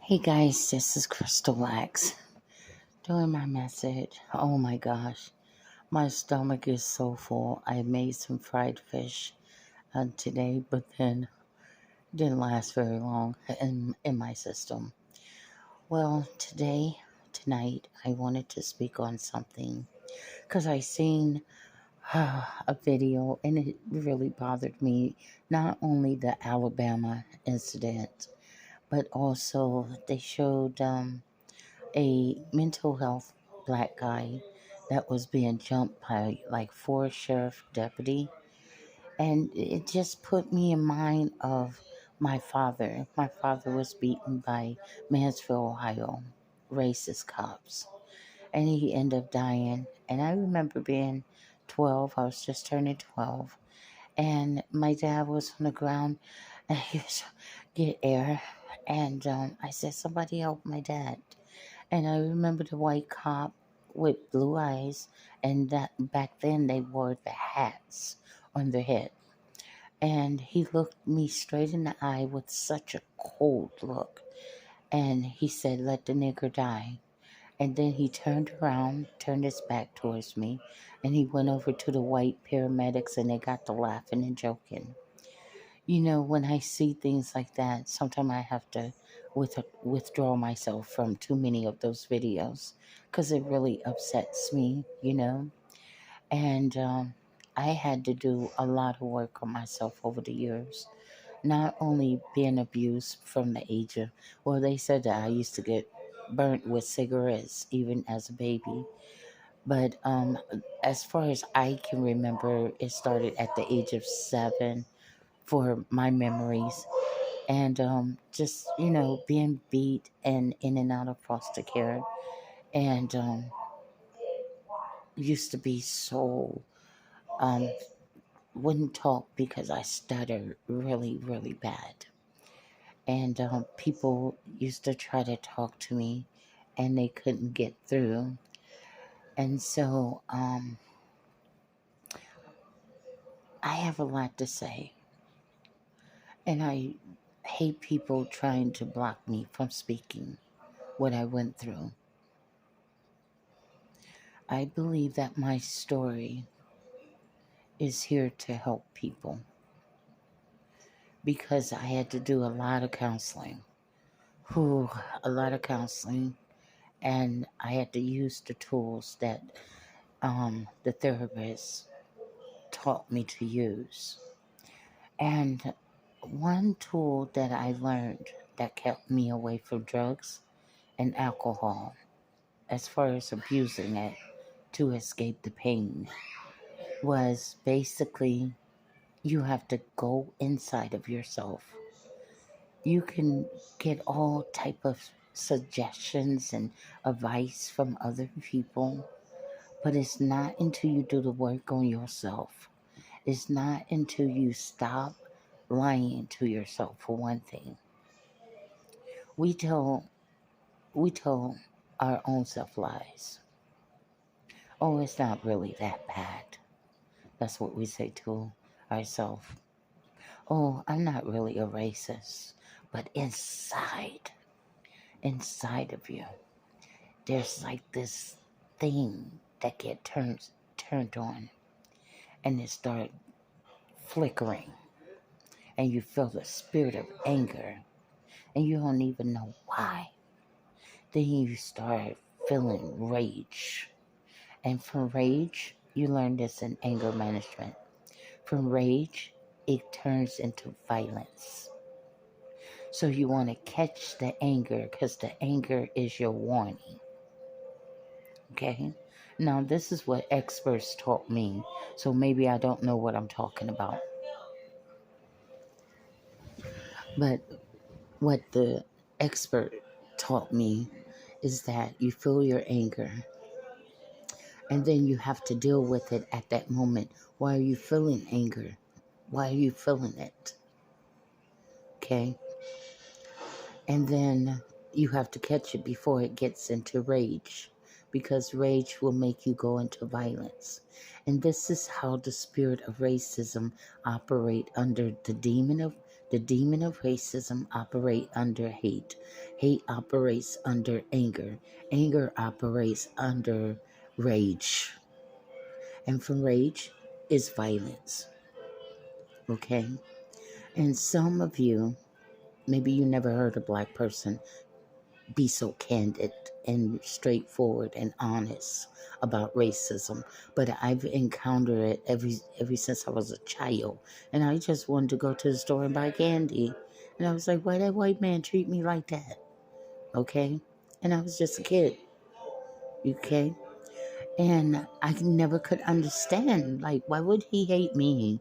Hey guys, this is Crystal Wax. Doing my message. Oh my gosh, my stomach is so full. I made some fried fish today, but then didn't last very long in my system. Well, tonight, I wanted to speak on something because I seen a video and it really bothered me. Not only the Alabama incident, but also they showed a mental health black guy that was being jumped by like four sheriff deputy, and it just put me in mind of my father was beaten by Mansfield, Ohio, racist cops, and he ended up dying. And I remember being 12. I was just turning 12, and my dad was on the ground and he was get air, and I said, somebody help my dad. And I remember the white cop with blue eyes, and that back then they wore the hats on their head. And he looked me straight in the eye with such a cold look. And he said, let the nigger die. And then he turned around, turned his back towards me, and he went over to the white paramedics, and they got to laughing and joking. You know, when I see things like that, sometimes I have to withdraw myself from too many of those videos because it really upsets me, you know. And I had to do a lot of work on myself over the years, not only being abused from the age of, well, they said that I used to get burnt with cigarettes even as a baby. But as far as I can remember, it started at the age of 7 for my memories, and just being beat and in and out of foster care, and used to be so um, wouldn't talk because I stuttered really really bad, and people used to try to talk to me and they couldn't get through, and so I have a lot to say, and I hate people trying to block me from speaking what I went through. I believe that my story is here to help people because I had to do a lot of counseling. Whew, a lot of counseling, and I had to use the tools that the therapist taught me to use. And one tool that I learned that kept me away from drugs and alcohol, as far as abusing it to escape the pain, was basically you have to go inside of yourself. You can get all type of suggestions and advice from other people, but it's not until you do the work on yourself. It's not until you stop lying to yourself. For one thing, we tell we tell our own self lies. Oh, it's not really that bad. That's what we say to ourselves. Oh, I'm not really a racist, but inside of you, there's like this thing that get turned on, and it start flickering, and you feel the spirit of anger, and you don't even know why. Then you start feeling rage, and from rage you learn this in anger management. From rage it turns into violence. So you want to catch the anger because the anger is your warning. Okay? Now, this is what experts taught me, so maybe I don't know what I'm talking about. But what the expert taught me is that you feel your anger and then you have to deal with it at that moment. Why are you feeling anger? Why are you feeling it? Okay? And then you have to catch it before it gets into rage, because rage will make you go into violence. And this is how the spirit of racism operate under the demon of The demon of racism operates under hate. Hate operates under anger. Anger operates under rage. And from rage is violence. Okay? And some of you, maybe you never heard a black person be so candid and straightforward and honest about racism, but I've encountered it ever since I was a child, and I just wanted to go to the store and buy candy, and I was like, why that white man treat me like that? Okay, and I was just a kid. Okay, and I never could understand, like, why would he hate me?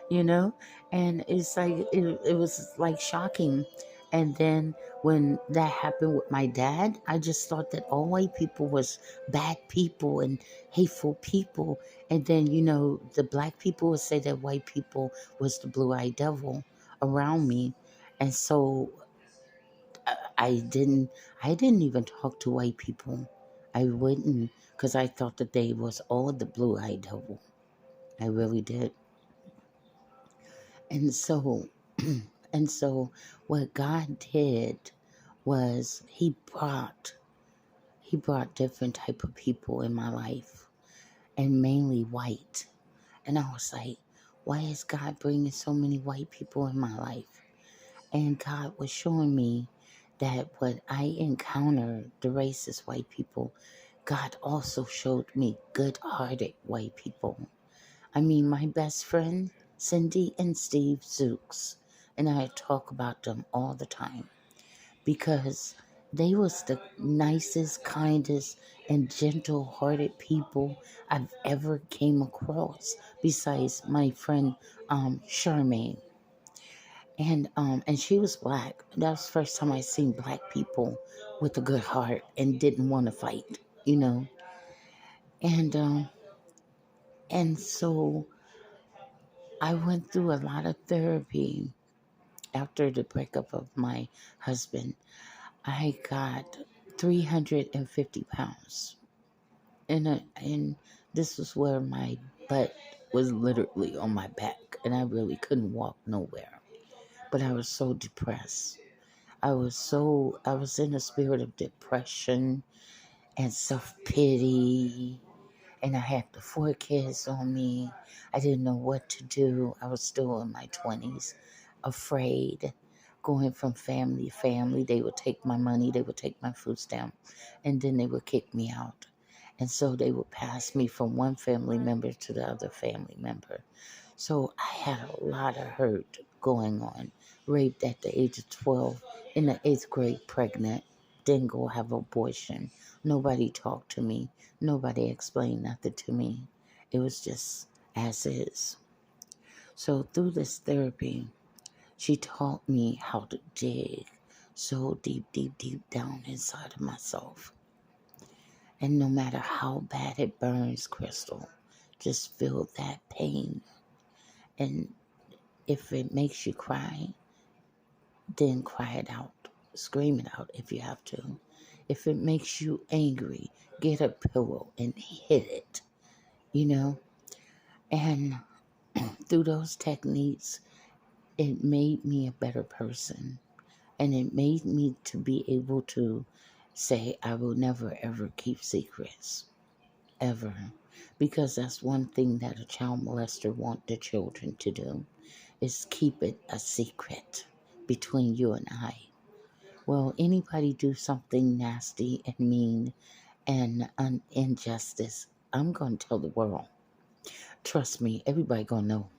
you know? And it's like, it was like shocking. And then when that happened with my dad, I just thought that all white people was bad people and hateful people. And then, the black people would say that white people was the blue-eyed devil around me. And so I didn't I didn't even talk to white people. I wouldn't, because I thought that they was all the blue-eyed devil. I really did. And so and so what God did was he brought different type of people in my life, and mainly white. And I was like, why is God bringing so many white people in my life? And God was showing me that when I encountered the racist white people, God also showed me good-hearted white people. I mean, my best friend, Cindy and Steve Zooks, and I talk about them all the time because they was the nicest, kindest, and gentle-hearted people I've ever came across. Besides my friend Charmaine, and she was black. That was the first time I seen black people with a good heart and didn't want to fight. And so I went through a lot of therapy after the breakup of my husband. I got 350 pounds, and this was where my butt was literally on my back, and I really couldn't walk nowhere. But I was so depressed. I was in a spirit of depression and self pity, and I had the 4 kids on me. I didn't know what to do. I was still in my 20s, afraid, going from family to family. They would take my money, they would take my food stamp, and then they would kick me out. And so they would pass me from one family member to the other family member. So I had a lot of hurt going on. Raped at the age of 12, in the 8th grade, pregnant, didn't go have an abortion. Nobody talked to me. Nobody explained nothing to me. It was just as is. So through this therapy, she taught me how to dig so deep, deep, deep down inside of myself. And no matter how bad it burns, Crystal, just feel that pain. And if it makes you cry, then cry it out. Scream it out if you have to. If it makes you angry, get a pillow and hit it, you know? And through those techniques, it made me a better person. And it made me to be able to say, I will never ever keep secrets. Ever. Because that's one thing that a child molester want the children to do, is keep it a secret between you and I. Well, anybody do something nasty and mean and injustice, I'm going to tell the world. Trust me, everybody going to know.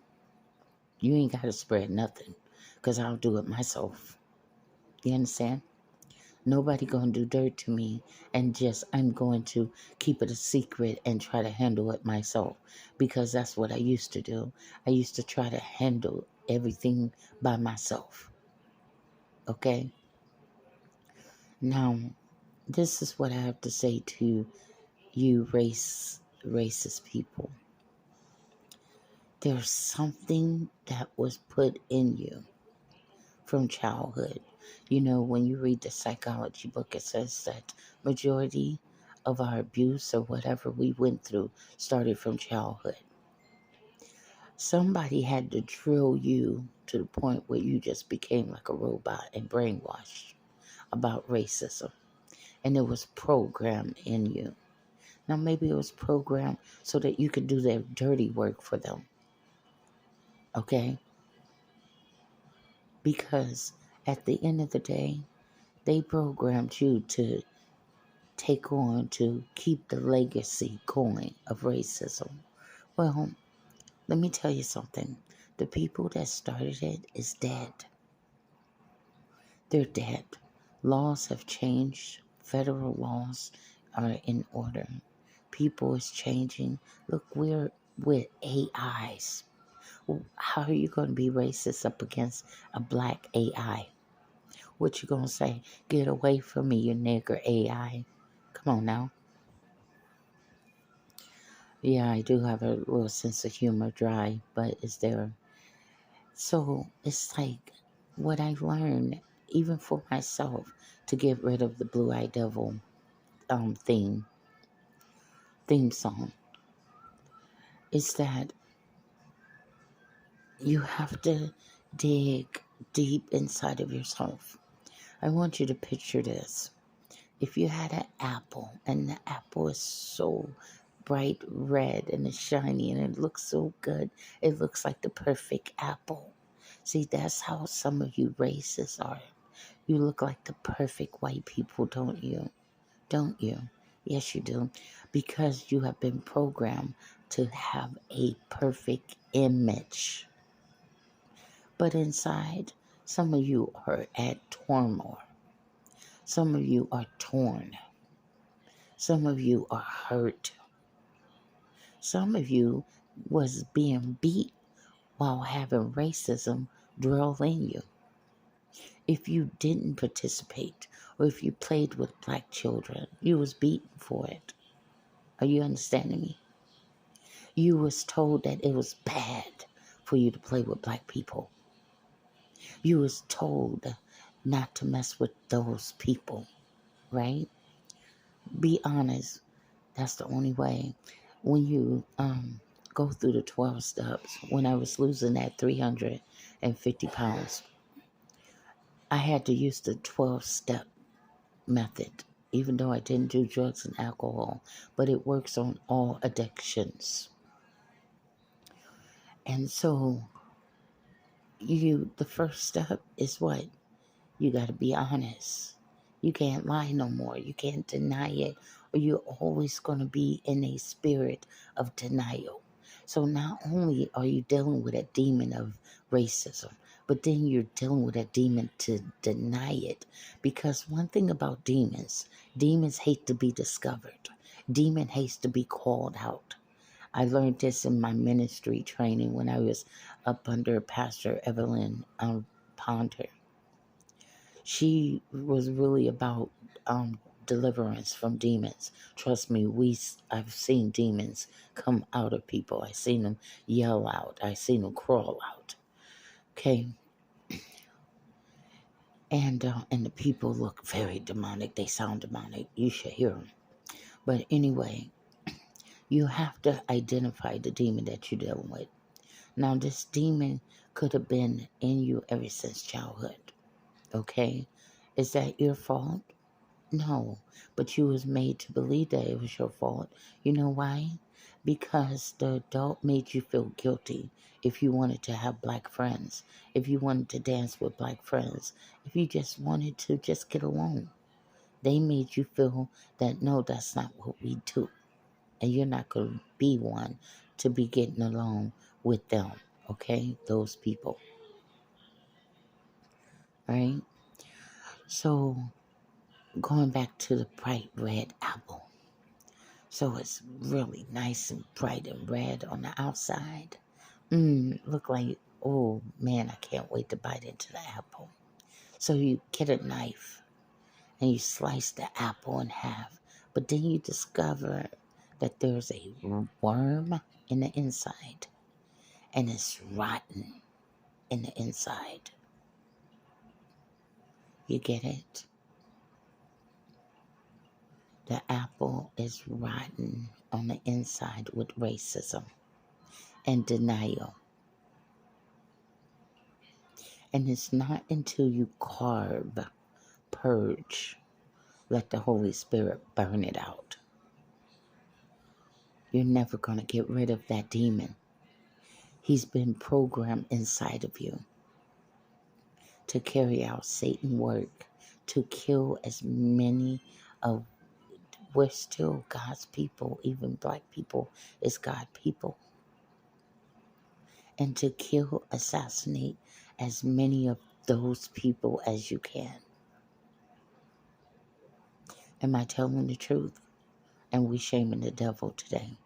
You ain't got to spread nothing, because I'll do it myself. You understand? Nobody going to do dirt to me, and just I'm going to keep it a secret and try to handle it myself, because that's what I used to do. I used to try to handle everything by myself. Okay? Now, this is what I have to say to you racist people. There's something that was put in you from childhood. When you read the psychology book, it says that majority of our abuse or whatever we went through started from childhood. Somebody had to drill you to the point where you just became like a robot and brainwashed about racism. And it was programmed in you. Now, maybe it was programmed so that you could do their dirty work for them. Okay? Because at the end of the day, they programmed you to take on to keep the legacy going of racism. Well, let me tell you something. The people that started it is dead. They're dead. Laws have changed. Federal laws are in order. People is changing. Look, we're with AIs. How are you going to be racist up against a black AI? What you going to say? Get away from me, you nigger AI. Come on now. Yeah, I do have a little sense of humor, dry, but it's there. So it's like what I've learned, even for myself, to get rid of the Blue Eye Devil theme song, is that you have to dig deep inside of yourself. I want you to picture this. If you had an apple and the apple is so bright red and it's shiny and it looks so good, it looks like the perfect apple. See, that's how some of you racists are. You look like the perfect white people, don't you? Don't you? Yes, you do. Because you have been programmed to have a perfect image. But inside, some of you are at turmoil. Some of you are torn. Some of you are hurt. Some of you was being beat while having racism drilled in you. If you didn't participate or if you played with black children, you was beaten for it. Are you understanding me? You was told that it was bad for you to play with black people. You was told not to mess with those people, right? Be honest. That's the only way. When you go through the 12 steps, when I was losing that 350 pounds, I had to use the 12-step method, even though I didn't do drugs and alcohol, but it works on all addictions. And so the first step is what? You got to be honest. You can't lie no more. You can't deny it, or you're always going to be in a spirit of denial. So not only are you dealing with a demon of racism, but then you're dealing with a demon to deny it. Because one thing about demons hate to be discovered. Demon hates to be called out. I learned this in my ministry training when I was up under Pastor Evelyn Ponder. She was really about deliverance from demons. Trust me, I've seen demons come out of people. I've seen them yell out. I've seen them crawl out. Okay, and the people look very demonic. They sound demonic. You should hear them. But anyway, you have to identify the demon that you're dealing with. Now, this demon could have been in you ever since childhood. Okay, is that your fault? No, but you was made to believe that it was your fault. You know why? Because the adult made you feel guilty if you wanted to have black friends, if you wanted to dance with black friends, if you just wanted to just get along. They made you feel that no, that's not what we do. And you're not going to be one to be getting along with them, okay? Those people, right? So, going back to the bright red apple. So it's really nice and bright and red on the outside. Look like, oh man, I can't wait to bite into the apple. So you get a knife and you slice the apple in half. But then you discover that there's a worm in the inside and it's rotten in the inside. You get it? The apple is rotten on the inside with racism and denial. And it's not until you purge, let the Holy Spirit burn it out. You're never going to get rid of that demon. He's been programmed inside of you to carry out Satan's work, to kill as many of, we're still God's people, even black people is God people, and to kill, assassinate as many of those people as you can. Am I telling the truth? And we shaming the devil today.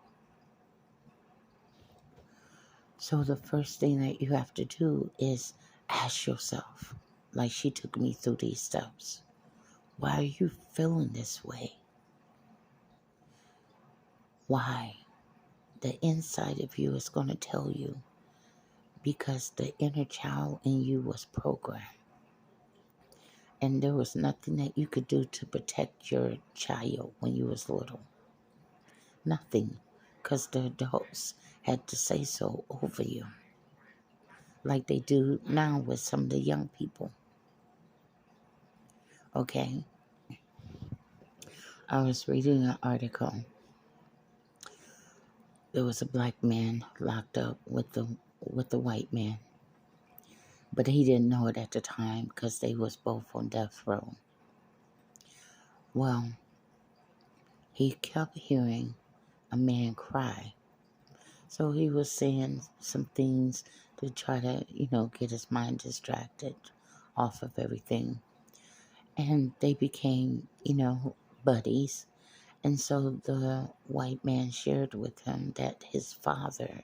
So the first thing that you have to do is ask yourself, like she took me through these steps, why are you feeling this way? Why? The inside of you is going to tell you, because the inner child in you was programmed. And there was nothing that you could do to protect your child when you was little. Nothing. Because the adults had to say so over you. Like they do now with some of the young people. Okay? I was reading an article. There was a black man locked up with the white man. But he didn't know it at the time because they was both on death row. Well, he kept hearing a man cry. So he was saying some things to try to, get his mind distracted off of everything. And they became, buddies. And so the white man shared with him that his father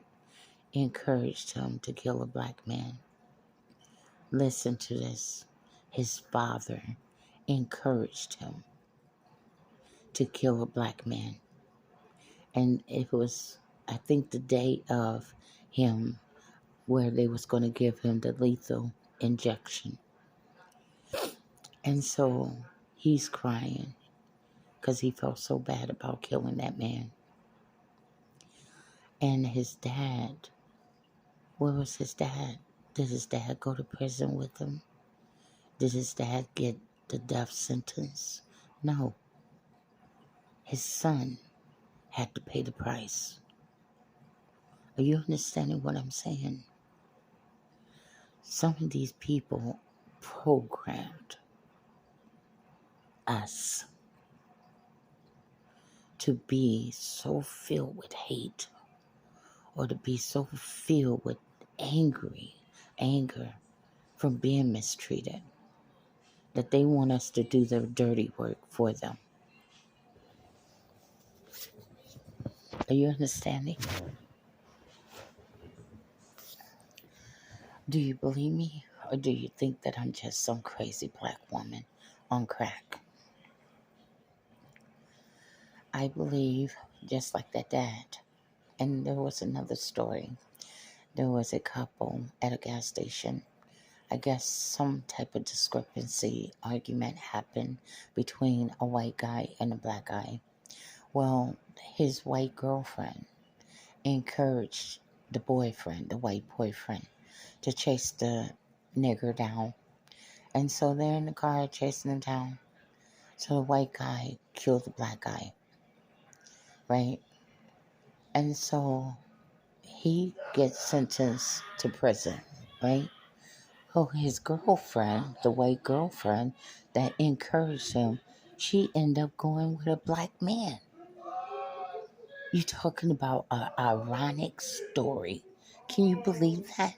encouraged him to kill a black man. Listen to this. His father encouraged him to kill a black man. And it was, I think, the day of him where they was going to give him the lethal injection. And so he's crying because he felt so bad about killing that man. And his dad, where was his dad? Did his dad go to prison with him? Did his dad get the death sentence? No. His son had to pay the price. Are you understanding what I'm saying? Some of these people programmed us to be so filled with hate, or to be so filled with anger from being mistreated, that they want us to do their dirty work for them. Are you understanding? Do you believe me? Or do you think that I'm just some crazy black woman on crack? I believe, just like that dad. And there was another story. There was a couple at a gas station. I guess some type of discrepancy argument happened between a white guy and a black guy. Well, his white girlfriend encouraged the boyfriend, the white boyfriend, to chase the nigger down. And so they're in the car chasing him down. So the white guy killed the black guy, right? And so he gets sentenced to prison, right? Oh, his girlfriend, the white girlfriend that encouraged him, she ended up going with a black man. You talking about an ironic story. Can you believe that?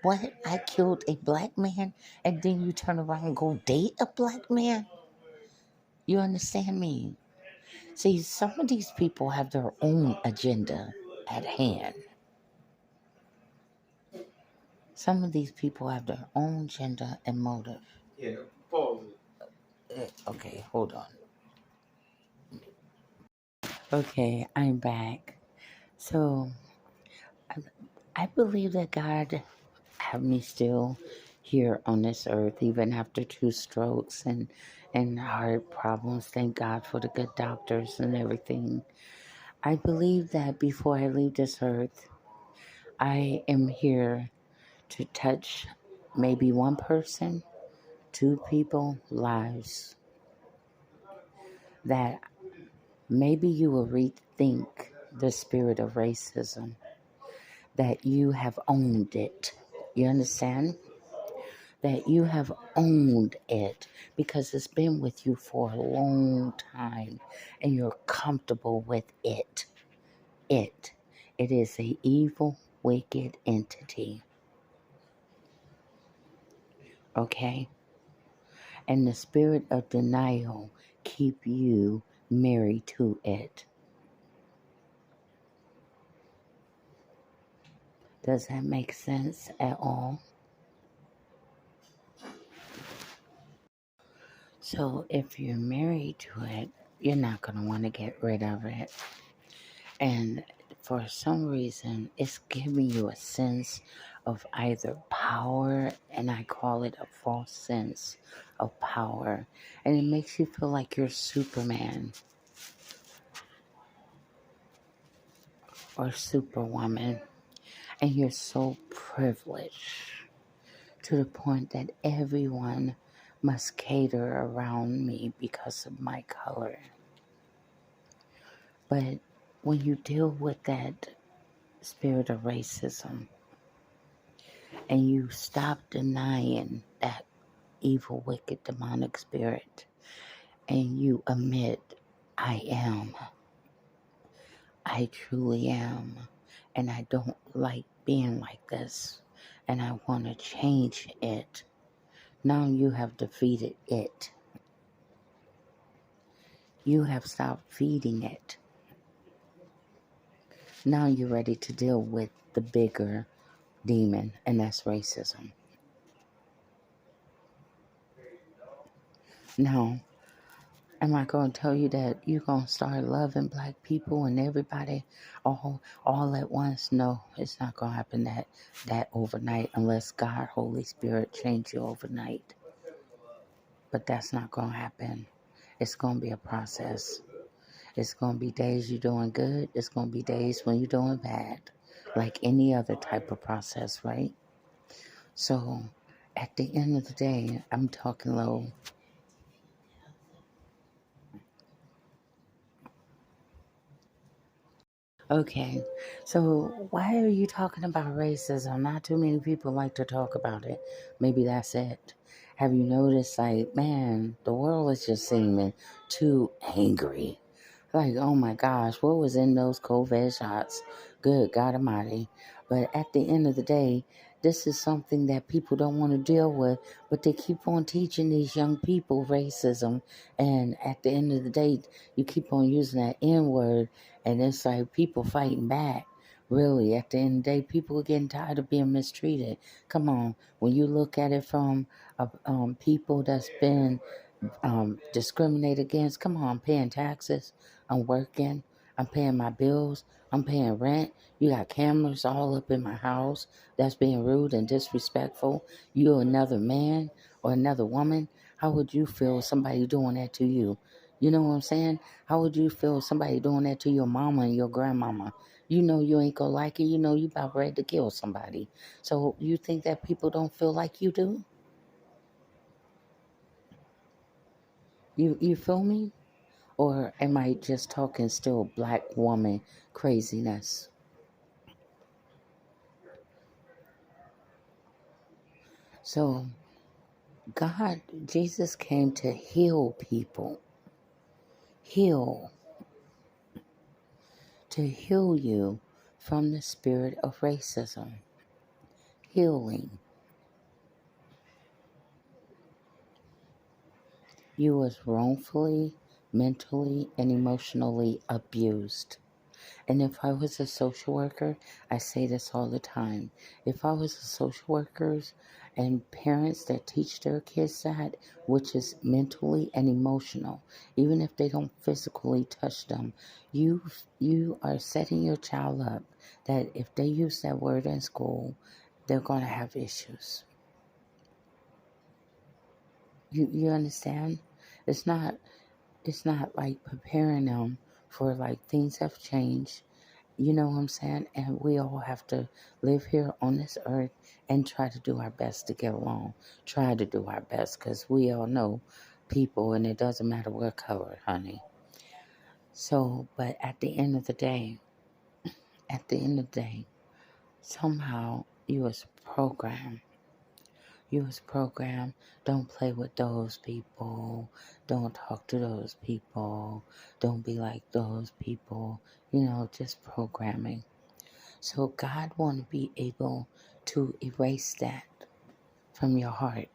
What? I killed a black man and then you turn around and go date a black man? You understand me? See, some of these people have their own agenda at hand. Some of these people have their own agenda and motive. Yeah, pause it. Okay, hold on. Okay, I'm back. So, I believe that God have me still here on this earth, even after 2 strokes and heart problems. Thank God for the good doctors and everything. I believe that before I leave this earth, I am here to touch maybe one person, two people lives, that maybe you will rethink the spirit of racism, that you have owned it. You understand? That you have owned it because it's been with you for a long time and you're comfortable with it. It is a evil, wicked entity. Okay? And the spirit of denial keep you married to it. Does that make sense at all? So if you're married to it, you're not going to want to get rid of it. And for some reason, it's giving you a sense of either power, and I call it a false sense of power. And it makes you feel like you're Superman or Superwoman. And you're so privileged to the point that everyone must cater around me because of my color. But when you deal with that spirit of racism and you stop denying that evil, wicked, demonic spirit and you admit, I truly am, and I don't like being like this, and I want to change it. Now you have defeated it. You have stopped feeding it. Now you're ready to deal with the bigger demon, and that's racism. Now, am I going to tell you that you're going to start loving black people and everybody all at once? No, it's not going to happen that overnight unless God, Holy Spirit, change you overnight. But that's not going to happen. It's going to be a process. It's going to be days you're doing good. It's going to be days when you're doing bad. Like any other type of process, right? So, at the end of the day, I'm talking low. Okay, so why are you talking about racism? Not too many people like to talk about it. Maybe that's it. Have you noticed, like, man, the world is just seeming too angry. Like, oh my gosh, what was in those COVID shots? Good God Almighty. But at the end of the day, this is something that people don't want to deal with, but they keep on teaching these young people racism. And at the end of the day, you keep on using that N word, and it's like people fighting back. Really, at the end of the day, people are getting tired of being mistreated. Come on, when you look at it from people that's been discriminate against. Come on, I'm paying taxes. I'm working. I'm paying my bills. I'm paying rent. You got cameras all up in my house that's being rude and disrespectful. You're another man or another woman. How would you feel somebody doing that to you? You know what I'm saying? How would you feel somebody doing that to your mama and your grandmama? You know you ain't gonna like it. You know you about ready to kill somebody. So you think that people don't feel like you do? You feel me? Or am I just talking still black woman craziness? So, Jesus came to heal people. Heal. To heal you from the spirit of racism. Healing. You was wrongfully, mentally, and emotionally abused. And if I was a social worker, I say this all the time. If I was a social worker and parents that teach their kids that, which is mentally and emotional, even if they don't physically touch them, you are setting your child up that if they use that word in school, they're going to have issues. You understand? It's not like preparing them for like things have changed You know what I'm saying? And we all have to live here on this earth and try to do our best to get along. Try to do our best because we all know people and it doesn't matter what color, honey. So, but at the end of the day, somehow you was programmed. You was programmed. Don't play with those people. Don't talk to those people. Don't be like those people. You know, just programming. So God want to be able to erase that from your heart.